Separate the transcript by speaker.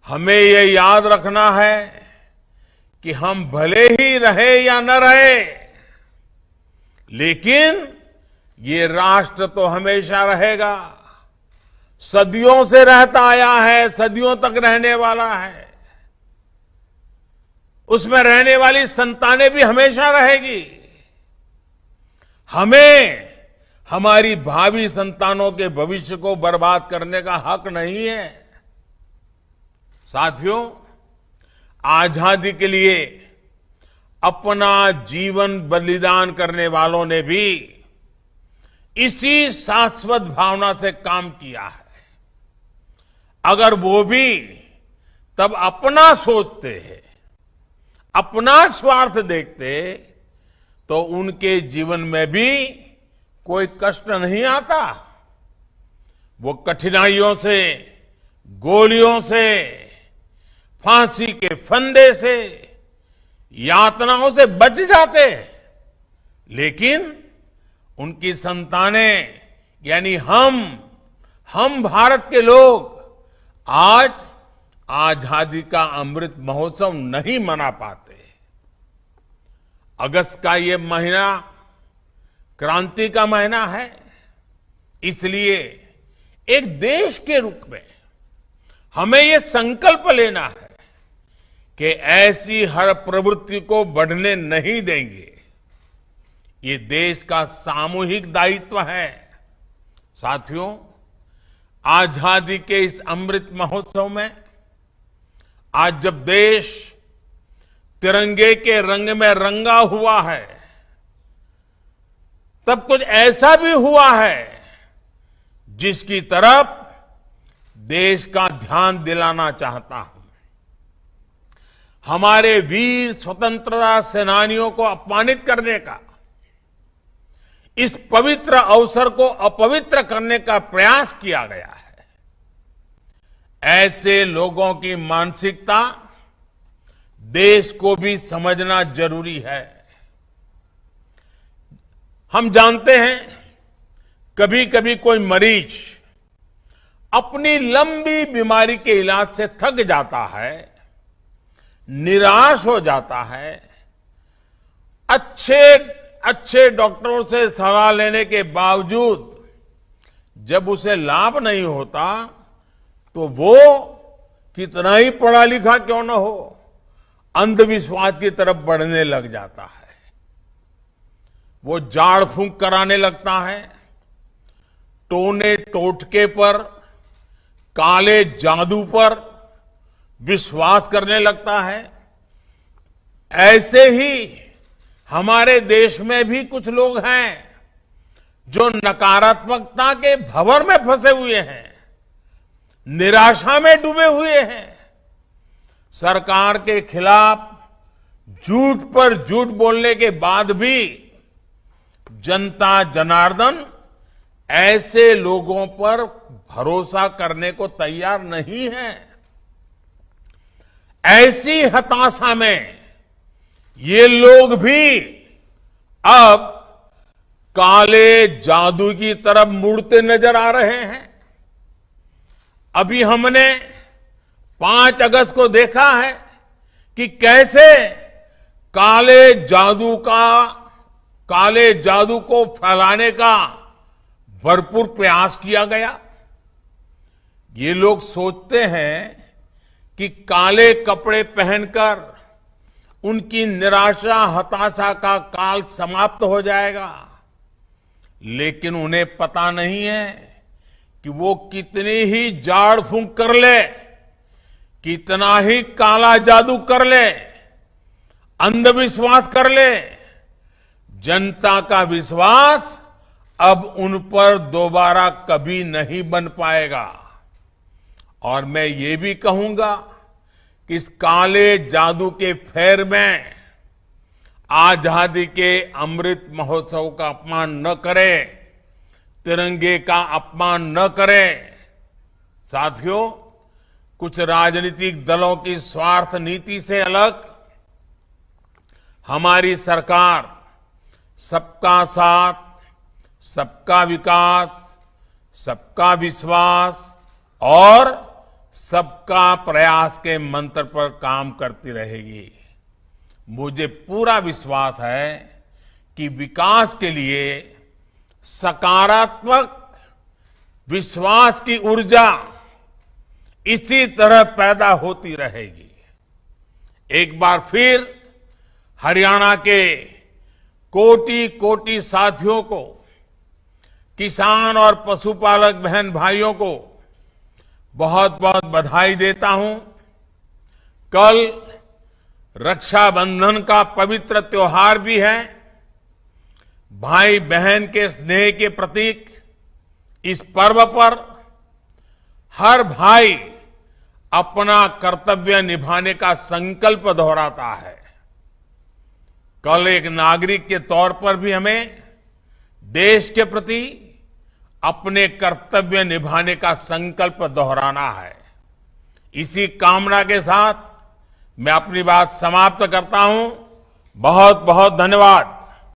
Speaker 1: हमें ये याद रखना है कि हम भले ही रहे या न रहे, लेकिन ये राष्ट्र तो हमेशा रहेगा। सदियों से रहता आया है, सदियों तक रहने वाला है। उसमें रहने वाली संतानें भी हमेशा रहेगी। हमें हमारी भावी संतानों के भविष्य को बर्बाद करने का हक नहीं है। साथियों, आजादी के लिए अपना जीवन बलिदान करने वालों ने भी इसी शाश्वत भावना से काम किया है। अगर वो भी तब अपना सोचते हैं, अपना स्वार्थ देखते, तो उनके जीवन में भी कोई कष्ट नहीं आता। वो कठिनाइयों से, गोलियों से, फांसी के फंदे से, यातनाओं से बच जाते। लेकिन उनकी संतानें यानी हम भारत के लोग आज आजादी का अमृत महोत्सव नहीं मना पाते। अगस्त का ये महीना क्रांति का महीना है। इसलिए एक देश के रूप में हमें ये संकल्प लेना है कि ऐसी हर प्रवृत्ति को बढ़ने नहीं देंगे। ये देश का सामूहिक दायित्व है। साथियों, आजादी के इस अमृत महोत्सव में आज जब देश तिरंगे के रंग में रंगा हुआ है, तब कुछ ऐसा भी हुआ है जिसकी तरफ देश का ध्यान दिलाना चाहता हूं। हमारे वीर स्वतंत्रता सेनानियों को अपमानित करने का, इस पवित्र अवसर को अपवित्र करने का प्रयास किया गया है। ऐसे लोगों की मानसिकता देश को भी समझना जरूरी है। हम जानते हैं कभी कभी कोई मरीज अपनी लंबी बीमारी के इलाज से थक जाता है, निराश हो जाता है। अच्छे डॉक्टरों से सलाह लेने के बावजूद जब उसे लाभ नहीं होता, तो वो कितना ही पढ़ा लिखा क्यों न हो, अंधविश्वास की तरफ बढ़ने लग जाता है। वो झाड़ फूंक कराने लगता है, टोने टोटके पर, काले जादू पर विश्वास करने लगता है। ऐसे ही हमारे देश में भी कुछ लोग हैं जो नकारात्मकता के भंवर में फंसे हुए हैं, निराशा में डूबे हुए हैं। सरकार के खिलाफ झूठ पर झूठ बोलने के बाद भी जनता जनार्दन ऐसे लोगों पर भरोसा करने को तैयार नहीं है। ऐसी हताशा में ये लोग भी अब काले जादू की तरफ मुड़ते नजर आ रहे हैं। अभी हमने 5 अगस्त को देखा है कि कैसे काले जादू को फैलाने का भरपूर प्रयास किया गया। ये लोग सोचते हैं कि काले कपड़े पहनकर उनकी निराशा, हताशा का काल समाप्त हो जाएगा। लेकिन उन्हें पता नहीं है कि वो कितनी ही झाड़ फूंक कर ले, कितना ही काला जादू कर ले, अंधविश्वास कर ले, जनता का विश्वास अब उन पर दोबारा कभी नहीं बन पाएगा। और मैं ये भी कहूंगा कि इस काले जादू के फेर में आजादी के अमृत महोत्सव का अपमान न करें, तिरंगे का अपमान न करें। साथियों, कुछ राजनीतिक दलों की स्वार्थ नीति से अलग हमारी सरकार सबका साथ, सबका विकास, सबका विश्वास और सबका प्रयास के मंत्र पर काम करती रहेगी। मुझे पूरा विश्वास है कि विकास के लिए सकारात्मक विश्वास की ऊर्जा इसी तरह पैदा होती रहेगी। एक बार फिर हरियाणा के कोटि कोटि साथियों को, किसान और पशुपालक बहन भाइयों को बहुत बहुत बधाई देता हूं। कल रक्षाबंधन का पवित्र त्योहार भी है। भाई बहन के स्नेह के प्रतीक इस पर्व पर हर भाई अपना कर्तव्य निभाने का संकल्प दोहराता है। कल एक नागरिक के तौर पर भी हमें देश के प्रति अपने कर्तव्य निभाने का संकल्प दोहराना है। इसी कामना के साथ मैं अपनी बात समाप्त करता हूं। बहुत बहुत धन्यवाद।